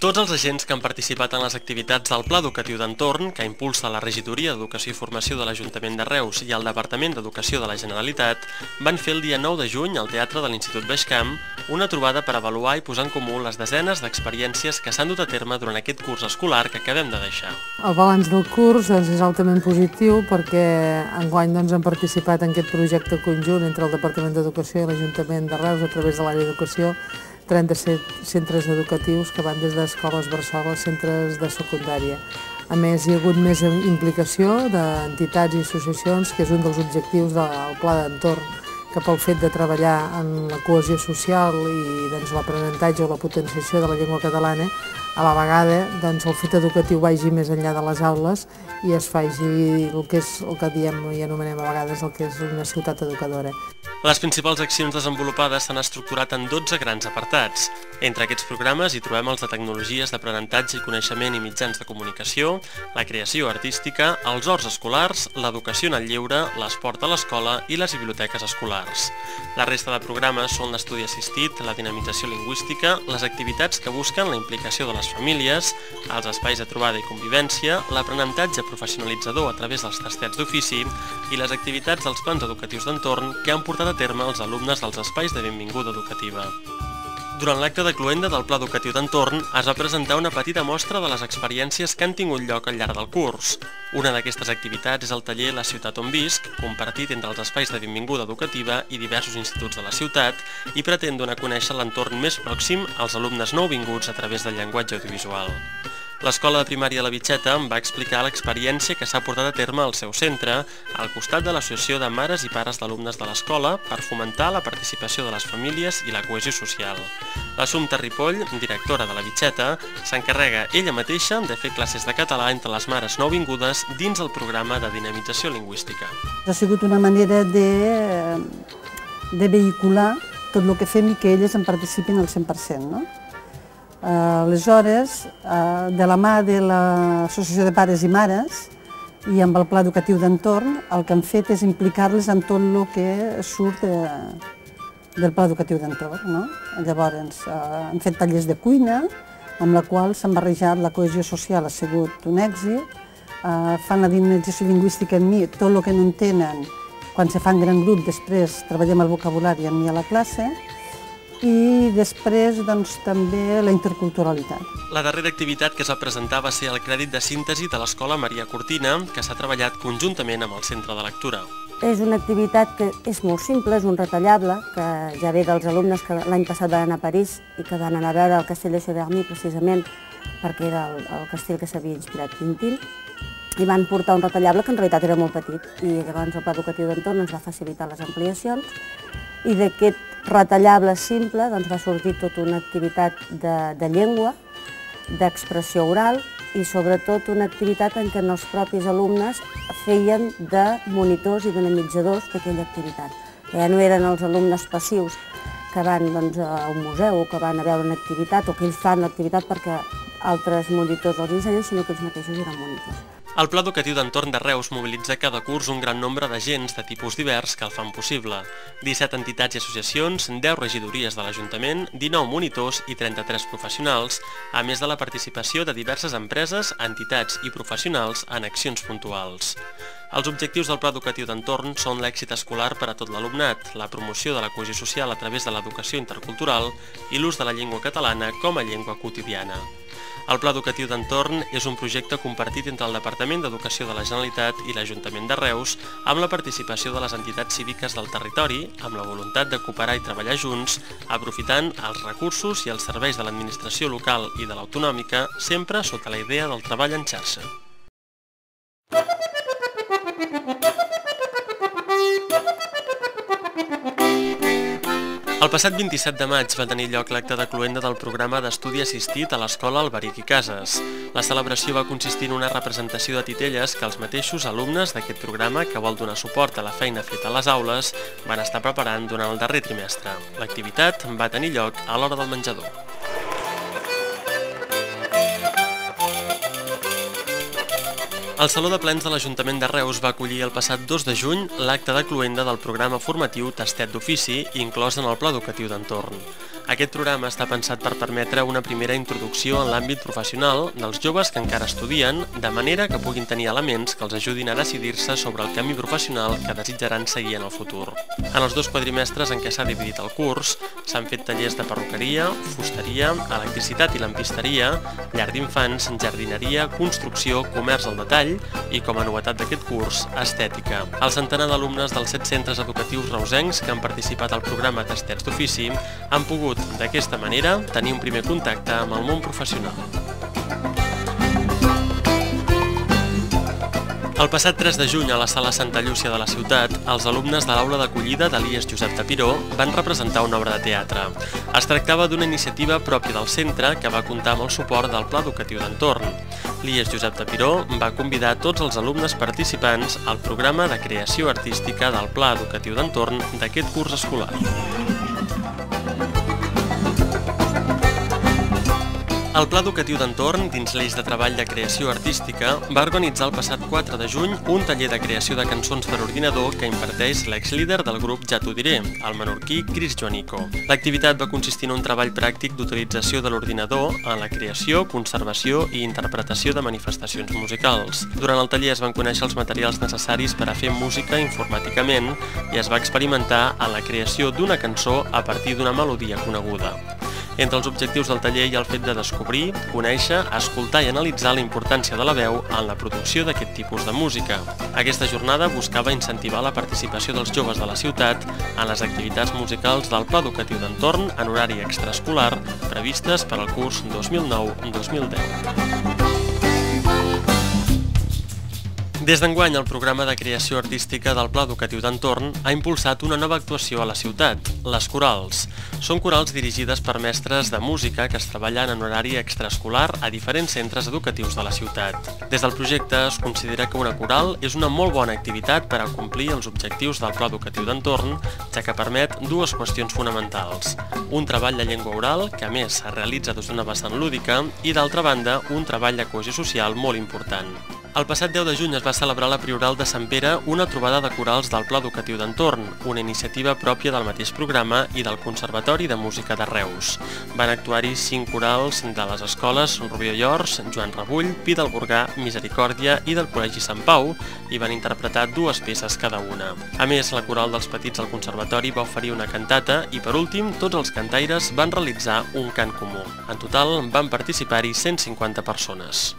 Tots els agents que han participat en les activitats del Pla Educatiu d'Entorn, que impulsa la Regidoria d'Educació i Formació de l'Ajuntament de Reus i el Departament d'Educació de la Generalitat, van fer el dia 9 de juny al Teatre de l'Institut Baixcamp una trobada per avaluar i posar en comú les desenes d'experiències que s'han dut a terme durant aquest curs escolar que acabem de deixar. El balanç del curs és altament positiu perquè enguany han participat en aquest projecte conjunt entre el Departament d'Educació i l'Ajuntament de Reus a través de l'àrea d'educació 37 centres educatius que van des d'escoles bressol als centres de secundària. A més, hi ha hagut més implicació d'entitats i associacions, que és un dels objectius del Pla d'Entorn, que pel fet de treballar en la cohesió social i l'aprenentatge o la potenciació de la llengua catalana, a la vegada el fet educatiu vagi més enllà de les aules i es faci el que és el que diem i anomenem a vegades el que és una ciutat educadora. Les principals accions desenvolupades s'han estructurat en 12 grans apartats. Entre aquests programes hi trobem els de tecnologies d'aprenentatge i coneixement i mitjans de comunicació, la creació artística, els horts escolars, l'educació en el lleure, l'esport a l'escola i les biblioteques escolars. La resta de programes són l'estudi assistit, la dinamització lingüística, les activitats que busquen la implicació de les famílies, els espais de trobada i convivència, l'aprenentatge professionalitzador a través dels tastets d'ofici i les activitats dels plans educatius d'entorn que han portat a terme els alumnes dels espais de benvinguda educativa. Durant l'acte de cloenda del Pla Educatiu d'Entorn es va presentar una petita mostra de les experiències que han tingut lloc al llarg del curs. Una d'aquestes activitats és el taller La ciutat on visc, compartit entre els espais de benvinguda educativa i diversos instituts de la ciutat i pretén donar a conèixer l'entorn més pròxim als alumnes nouvinguts a través del llenguatge audiovisual. L'Escola de Primària La Bitxeta va explicar l'experiència que s'ha portat a terme al seu centre, al costat de l'Associació de Mares i Pares d'Alumnes de l'Escola, per fomentar la participació de les famílies i la cohesió social. L'Assumpta Ripoll, directora de La Bitxeta, s'encarrega ella mateixa de fer classes de català entre les mares nouvingudes dins el programa de dinamització lingüística. Ha sigut una manera de vehicular tot el que fem i que elles en participin al 100%, no? Aleshores, de la mà de l'Associació de Pares i Mares i amb el Pla Educatiu d'Entorn, el que han fet és implicar-les en tot el que surt del Pla Educatiu d'Entorn. Llavors, han fet tallers de cuina, amb la qual s'han barrejat la cohesió social, ha sigut un èxit, fan la dinamització lingüística en mi, tot el que no entenen, quan se fan gran grup, després treballem el vocabulari en mi a la classe, i després també la interculturalitat. La darrera activitat que es va presentar va ser el crèdit de síntesi de l'Escola Maria Cortina, que s'ha treballat conjuntament amb el Centre de Lectura. És una activitat que és molt simple, és un retallable, que ja ve dels alumnes que l'any passat van anar a París i que van anar a veure el castell de Cheverny precisament perquè era el castell que s'havia inspirat Tintín, i van portar un retallable que en realitat era molt petit i llavors el Pla Educatiu d'Entorn ens va facilitar les ampliacions i d'aquest retallable simple va sortir tota una activitat de llengua, d'expressió oral i sobretot una activitat en què els propis alumnes feien de monitors i dinamitzadors d'aquella activitat. Ja no eren els alumnes passius que van a un museu o que van a veure una activitat o que ells fan l'activitat perquè altres monitors els ensenyen, sinó que ells mateixos eren monitors. El Pla Educatiu d'Entorn de Reus mobilitza cada curs un gran nombre d'agents de tipus divers que el fan possible. 17 entitats i associacions, 10 regidories de l'Ajuntament, 19 monitors i 33 professionals, a més de la participació de diverses empreses, entitats i professionals en accions puntuals. Els objectius del Pla Educatiu d'Entorn són l'èxit escolar per a tot l'alumnat, la promoció de la cohesió social a través de l'educació intercultural i l'ús de la llengua catalana com a llengua quotidiana. El Pla Educatiu d'Entorn és un projecte compartit entre el Departament d'Educació de la Generalitat i l'Ajuntament de Reus amb la participació de les entitats cíviques del territori, amb la voluntat de cooperar i treballar junts, aprofitant els recursos i els serveis de l'administració local i de l'autonòmica, sempre sota la idea del treball en xarxa. El passat 27 de maig va tenir lloc l'acte de cloenda del programa d'estudi assistit a l'Escola Alberic i Casas. La celebració va consistir en una representació de titelles que els mateixos alumnes d'aquest programa, que vol donar suport a la feina feta a les aules, van estar preparant durant el darrer trimestre. L'activitat va tenir lloc a l'hora del menjador. El Saló de Plens de l'Ajuntament de Reus va acollir el passat 2 de juny l'acte de cloenda del programa formatiu Tastet d'Ofici, inclòs en el Pla Educatiu d'Entorn. Aquest programa està pensat per permetre una primera introducció en l'àmbit professional dels joves que encara estudien, de manera que puguin tenir elements que els ajudin a decidir-se sobre el camí professional que desitjaran seguir en el futur. En els 2 quadrimestres en què s'ha dividit el curs, s'han fet tallers de perruqueria, fusteria, electricitat i lampisteria, llar d'infants, jardineria, construcció, comerç al detall i, com a novetat d'aquest curs, estètica. El centenar d'alumnes dels 7 centres educatius reusencs que han participat al programa Tastets d'Ofici han pogut, d'aquesta manera, tenir un primer contacte amb el món professional. El passat 3 de juny a la Sala Santa Llúcia de la ciutat, els alumnes de l'aula d'acollida de l'IES Josep Tapiró van representar una obra de teatre. Es tractava d'una iniciativa pròpia del centre que va comptar amb el suport del Pla Educatiu d'Entorn. L'IES Josep Tapiró va convidar tots els alumnes participants al programa de creació artística del Pla Educatiu d'Entorn d'aquest curs escolar. El Pla Educatiu d'Entorn, dins l'eix de treball de creació artística, va organitzar el passat 4 de juny un taller de creació de cançons per ordinador que imparteix l'ex-líder del grup Ja t'ho diré, el menorquí Cris Joanico. L'activitat va consistir en un treball pràctic d'utilització de l'ordinador en la creació, conservació i interpretació de manifestacions musicals. Durant el taller es van conèixer els materials necessaris per a fer música informàticament i es va experimentar en la creació d'una cançó a partir d'una melodia coneguda. Entre els objectius del taller hi ha el fet de descobrir, conèixer, escoltar i analitzar la importància de la veu en la producció d'aquest tipus de música. Aquesta jornada buscava incentivar la participació dels joves de la ciutat en les activitats musicals del Pla Educatiu d'Entorn en horari extraescolar previstes per al curs 2009-2010. Des d'enguany, el programa de creació artística del Pla Educatiu d'Entorn ha impulsat una nova actuació a la ciutat, les corals. Són corals dirigides per mestres de música que es treballen en horari extraescolar a diferents centres educatius de la ciutat. Des del projecte es considera que una coral és una molt bona activitat per a complir els objectius del Pla Educatiu d'Entorn, ja que permet 2 qüestions fonamentals. Un treball de llengua oral, que a més es realitza des d'una vessant lúdica, i d'altra banda, un treball de cohesió social molt important. El passat 10 de juny es va celebrar a la Prioral de Sant Pere una trobada de corals del Pla Educatiu d'Entorn, una iniciativa pròpia del mateix programa i del Conservatori de Música de Reus. Van actuar-hi 5 corals de les escoles Rubió i Ors, Joan Rebull, Pi del Burgà, Misericòrdia i del Col·legi Sant Pau i van interpretar 2 peces cada una. A més, la coral dels petits del Conservatori va oferir una cantata i, per últim, tots els cantaires van realitzar un cant comú. En total, van participar-hi 150 persones.